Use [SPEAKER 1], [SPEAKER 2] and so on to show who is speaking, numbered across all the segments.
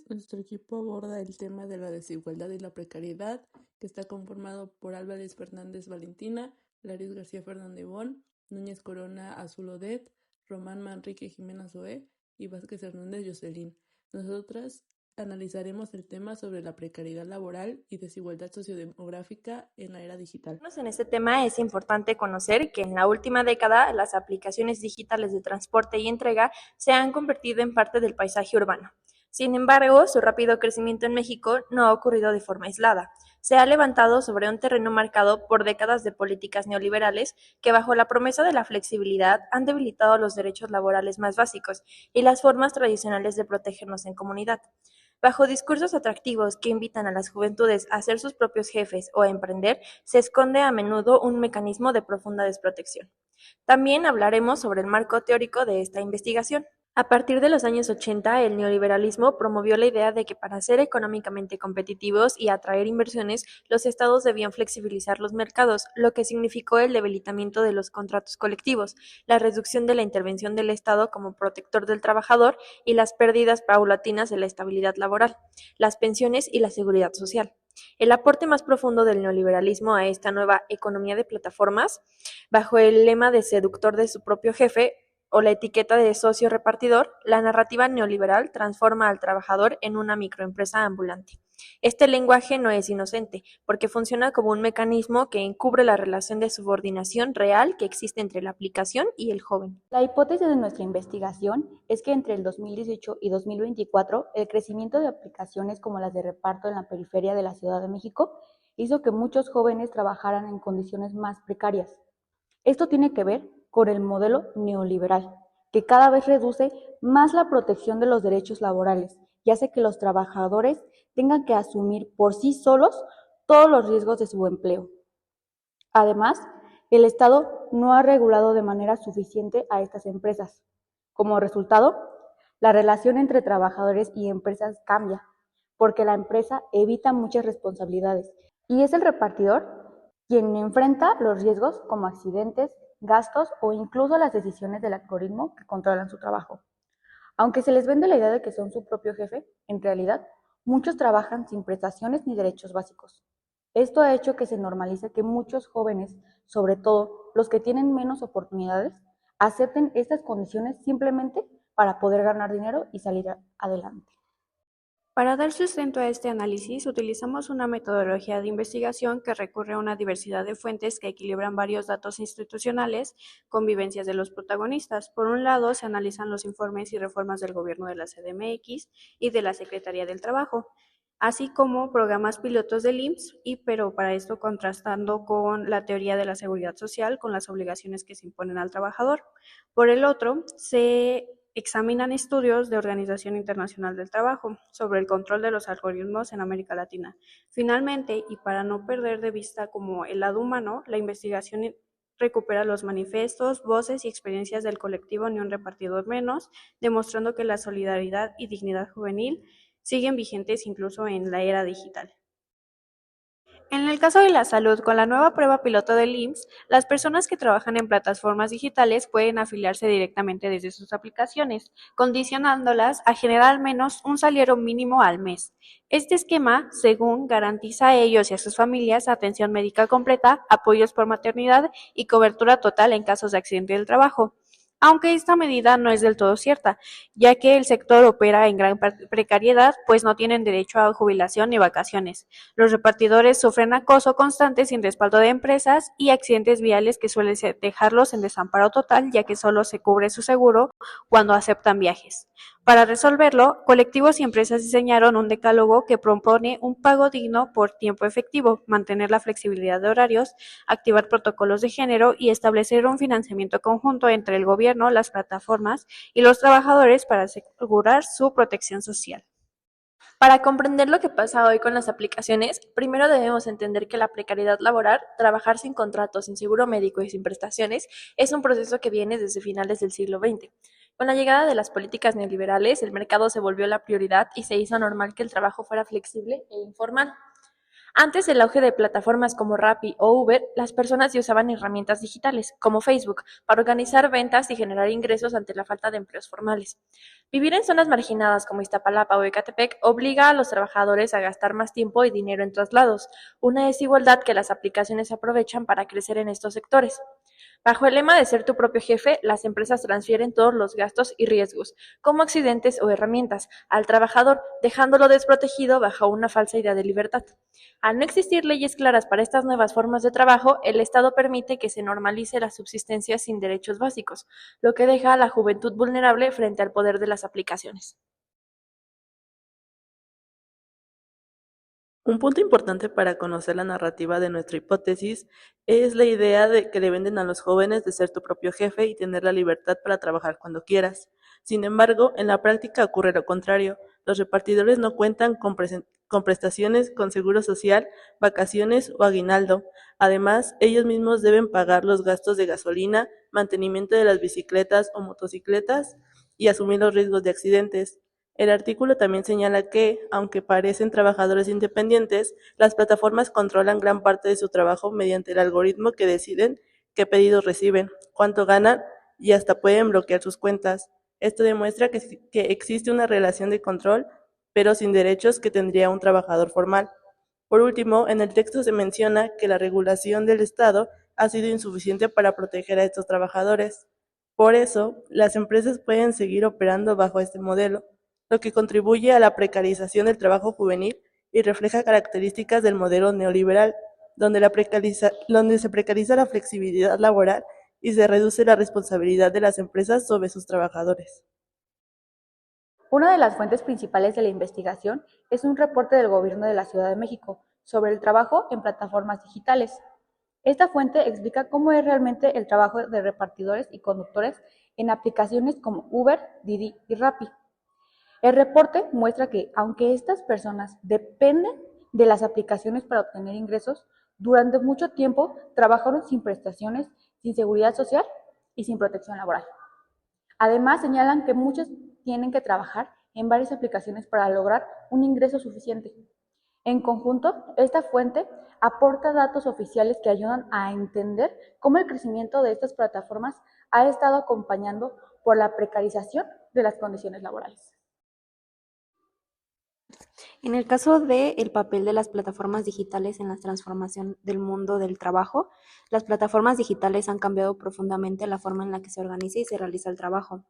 [SPEAKER 1] Nuestro equipo aborda el tema de la desigualdad y la precariedad, que está conformado por Álvarez Fernández Valentina, Larios García Fernández Bon, Núñez Corona Azulodet, Román Manrique Jimena Zoé y Vázquez Hernández Jocelyn. Nosotras analizaremos el tema sobre la precariedad laboral y desigualdad sociodemográfica en la era digital.
[SPEAKER 2] En este tema es importante conocer que en la última década las aplicaciones digitales de transporte y entrega se han convertido en parte del paisaje urbano. Sin embargo, su rápido crecimiento en México no ha ocurrido de forma aislada. Se ha levantado sobre un terreno marcado por décadas de políticas neoliberales que, bajo la promesa de la flexibilidad, han debilitado los derechos laborales más básicos y las formas tradicionales de protegernos en comunidad. Bajo discursos atractivos que invitan a las juventudes a ser sus propios jefes o a emprender, se esconde a menudo un mecanismo de profunda desprotección. También hablaremos sobre el marco teórico de esta investigación. A partir de los años 80, el neoliberalismo promovió la idea de que para ser económicamente competitivos y atraer inversiones, los estados debían flexibilizar los mercados, lo que significó el debilitamiento de los contratos colectivos, la reducción de la intervención del Estado como protector del trabajador y las pérdidas paulatinas de la estabilidad laboral, las pensiones y la seguridad social. El aporte más profundo del neoliberalismo a esta nueva economía de plataformas, bajo el lema de seductor de su propio jefe, o la etiqueta de socio repartidor, la narrativa neoliberal transforma al trabajador en una microempresa ambulante. Este lenguaje no es inocente, porque funciona como un mecanismo que encubre la relación de subordinación real que existe entre la aplicación y el joven.
[SPEAKER 3] La hipótesis de nuestra investigación es que entre el 2018 y 2024, el crecimiento de aplicaciones como las de reparto en la periferia de la Ciudad de México hizo que muchos jóvenes trabajaran en condiciones más precarias. Esto tiene que ver con el modelo neoliberal, que cada vez reduce más la protección de los derechos laborales y hace que los trabajadores tengan que asumir por sí solos todos los riesgos de su empleo. Además, el Estado no ha regulado de manera suficiente a estas empresas. Como resultado, la relación entre trabajadores y empresas cambia, porque la empresa evita muchas responsabilidades y es el repartidor quien enfrenta los riesgos como accidentes, gastos o incluso las decisiones del algoritmo que controlan su trabajo. Aunque se les vende la idea de que son su propio jefe, en realidad, muchos trabajan sin prestaciones ni derechos básicos. Esto ha hecho que se normalice que muchos jóvenes, sobre todo los que tienen menos oportunidades, acepten estas condiciones simplemente para poder ganar dinero y salir adelante.
[SPEAKER 2] Para dar sustento a este análisis, utilizamos una metodología de investigación que recurre a una diversidad de fuentes que equilibran varios datos institucionales con vivencias de los protagonistas. Por un lado, se analizan los informes y reformas del gobierno de la CDMX y de la Secretaría del Trabajo, así como programas pilotos del IMSS, pero para esto contrastando con la teoría de la seguridad social con las obligaciones que se imponen al trabajador. Por el otro, se examinan estudios de Organización Internacional del Trabajo sobre el control de los algoritmos en América Latina. Finalmente, y para no perder de vista como el lado humano, la investigación recupera los manifiestos, voces y experiencias del colectivo Ni un repartidor menos, demostrando que la solidaridad y dignidad juvenil siguen vigentes incluso en la era digital. En el caso de la salud, con la nueva prueba piloto del IMSS, las personas que trabajan en plataformas digitales pueden afiliarse directamente desde sus aplicaciones, condicionándolas a generar al menos un salario mínimo al mes. Este esquema, según, garantiza a ellos y a sus familias atención médica completa, apoyos por maternidad y cobertura total en casos de accidente del trabajo. Aunque esta medida no es del todo cierta, ya que el sector opera en gran precariedad, pues no tienen derecho a jubilación ni vacaciones. Los repartidores sufren acoso constante sin respaldo de empresas y accidentes viales que suelen dejarlos en desamparo total, ya que solo se cubre su seguro cuando aceptan viajes. Para resolverlo, colectivos y empresas diseñaron un decálogo que propone un pago digno por tiempo efectivo, mantener la flexibilidad de horarios, activar protocolos de género y establecer un financiamiento conjunto entre el gobierno, las plataformas y los trabajadores para asegurar su protección social. Para comprender lo que pasa hoy con las aplicaciones, primero debemos entender que la precariedad laboral, trabajar sin contrato, sin seguro médico y sin prestaciones, es un proceso que viene desde finales del siglo XX. Con la llegada de las políticas neoliberales, el mercado se volvió la prioridad y se hizo normal que el trabajo fuera flexible e informal. Antes del auge de plataformas como Rappi o Uber, las personas ya usaban herramientas digitales, como Facebook, para organizar ventas y generar ingresos ante la falta de empleos formales. Vivir en zonas marginadas como Iztapalapa o Ecatepec obliga a los trabajadores a gastar más tiempo y dinero en traslados, una desigualdad que las aplicaciones aprovechan para crecer en estos sectores. Bajo el lema de ser tu propio jefe, las empresas transfieren todos los gastos y riesgos, como accidentes o herramientas, al trabajador, dejándolo desprotegido bajo una falsa idea de libertad. Al no existir leyes claras para estas nuevas formas de trabajo, el Estado permite que se normalice la subsistencia sin derechos básicos, lo que deja a la juventud vulnerable frente al poder de las aplicaciones.
[SPEAKER 1] Un punto importante para conocer la narrativa de nuestra hipótesis es la idea de que le venden a los jóvenes de ser tu propio jefe y tener la libertad para trabajar cuando quieras. Sin embargo, en la práctica ocurre lo contrario. Los repartidores no cuentan con prestaciones, con seguro social, vacaciones o aguinaldo. Además, ellos mismos deben pagar los gastos de gasolina, mantenimiento de las bicicletas o motocicletas y asumir los riesgos de accidentes. El artículo también señala que, aunque parecen trabajadores independientes, las plataformas controlan gran parte de su trabajo mediante el algoritmo que deciden qué pedidos reciben, cuánto ganan y hasta pueden bloquear sus cuentas. Esto demuestra que existe una relación de control, pero sin derechos que tendría un trabajador formal. Por último, en el texto se menciona que la regulación del Estado ha sido insuficiente para proteger a estos trabajadores. Por eso, las empresas pueden seguir operando bajo este modelo, lo que contribuye a la precarización del trabajo juvenil y refleja características del modelo neoliberal, donde se precariza la flexibilidad laboral y se reduce la responsabilidad de las empresas sobre sus trabajadores.
[SPEAKER 3] Una de las fuentes principales de la investigación es un reporte del Gobierno de la Ciudad de México sobre el trabajo en plataformas digitales. Esta fuente explica cómo es realmente el trabajo de repartidores y conductores en aplicaciones como Uber, Didi y Rappi. El reporte muestra que, aunque estas personas dependen de las aplicaciones para obtener ingresos, durante mucho tiempo trabajaron sin prestaciones, sin seguridad social y sin protección laboral. Además, señalan que muchos tienen que trabajar en varias aplicaciones para lograr un ingreso suficiente. En conjunto, esta fuente aporta datos oficiales que ayudan a entender cómo el crecimiento de estas plataformas ha estado acompañando por la precarización de las condiciones laborales.
[SPEAKER 2] En el caso del papel de las plataformas digitales en la transformación del mundo del trabajo, las plataformas digitales han cambiado profundamente la forma en la que se organiza y se realiza el trabajo.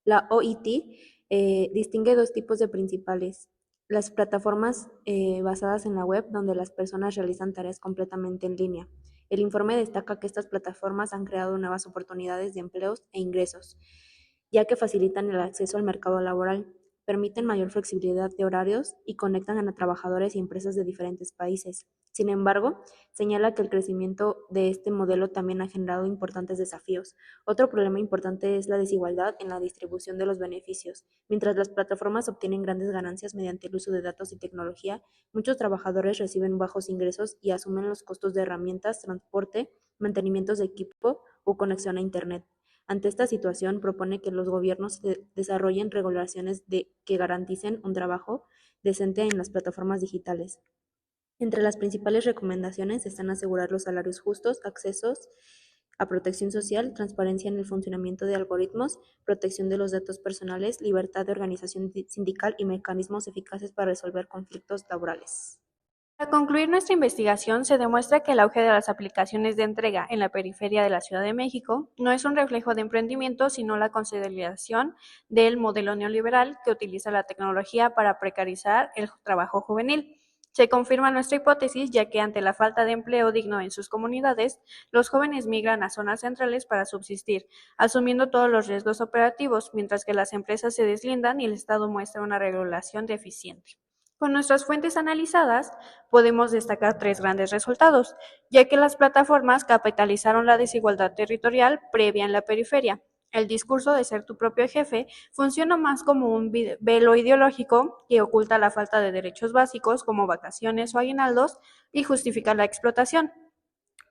[SPEAKER 2] La OIT distingue dos tipos de principales. Las plataformas basadas en la web, donde las personas realizan tareas completamente en línea. El informe destaca que estas plataformas han creado nuevas oportunidades de empleos e ingresos, ya que facilitan el acceso al mercado laboral, permiten mayor flexibilidad de horarios y conectan a trabajadores y empresas de diferentes países. Sin embargo, señala que el crecimiento de este modelo también ha generado importantes desafíos. Otro problema importante es la desigualdad en la distribución de los beneficios. Mientras las plataformas obtienen grandes ganancias mediante el uso de datos y tecnología, muchos trabajadores reciben bajos ingresos y asumen los costos de herramientas, transporte, mantenimientos de equipo o conexión a Internet. Ante esta situación, propone que los gobiernos desarrollen regulaciones que garanticen un trabajo decente en las plataformas digitales. Entre las principales recomendaciones están asegurar los salarios justos, accesos a protección social, transparencia en el funcionamiento de algoritmos, protección de los datos personales, libertad de organización sindical y mecanismos eficaces para resolver conflictos laborales. Para concluir nuestra investigación, se demuestra que el auge de las aplicaciones de entrega en la periferia de la Ciudad de México no es un reflejo de emprendimiento, sino la consolidación del modelo neoliberal que utiliza la tecnología para precarizar el trabajo juvenil. Se confirma nuestra hipótesis, ya que ante la falta de empleo digno en sus comunidades, los jóvenes migran a zonas centrales para subsistir, asumiendo todos los riesgos operativos, mientras que las empresas se deslindan y el Estado muestra una regulación deficiente. Con nuestras fuentes analizadas, podemos destacar tres grandes resultados, ya que las plataformas capitalizaron la desigualdad territorial previa en la periferia. El discurso de ser tu propio jefe funciona más como un velo ideológico que oculta la falta de derechos básicos como vacaciones o aguinaldos y justifica la explotación.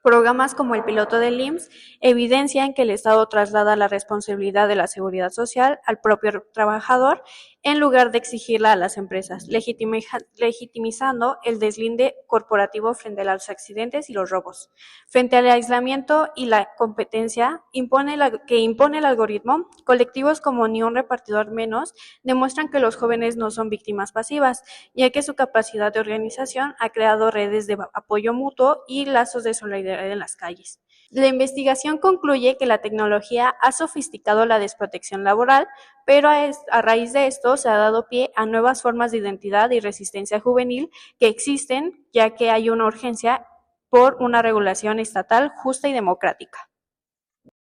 [SPEAKER 2] Programas como el piloto del IMSS evidencian que el Estado traslada la responsabilidad de la seguridad social al propio trabajador en lugar de exigirla a las empresas, legitimizando el deslinde corporativo frente a los accidentes y los robos. Frente al aislamiento y la competencia que impone el algoritmo, colectivos como Ni un repartidor menos demuestran que los jóvenes no son víctimas pasivas, ya que su capacidad de organización ha creado redes de apoyo mutuo y lazos de solidaridad en las calles. La investigación concluye que la tecnología ha sofisticado la desprotección laboral, pero a raíz de esto se ha dado pie a nuevas formas de identidad y resistencia juvenil que existen, ya que hay una urgencia por una regulación estatal justa y democrática.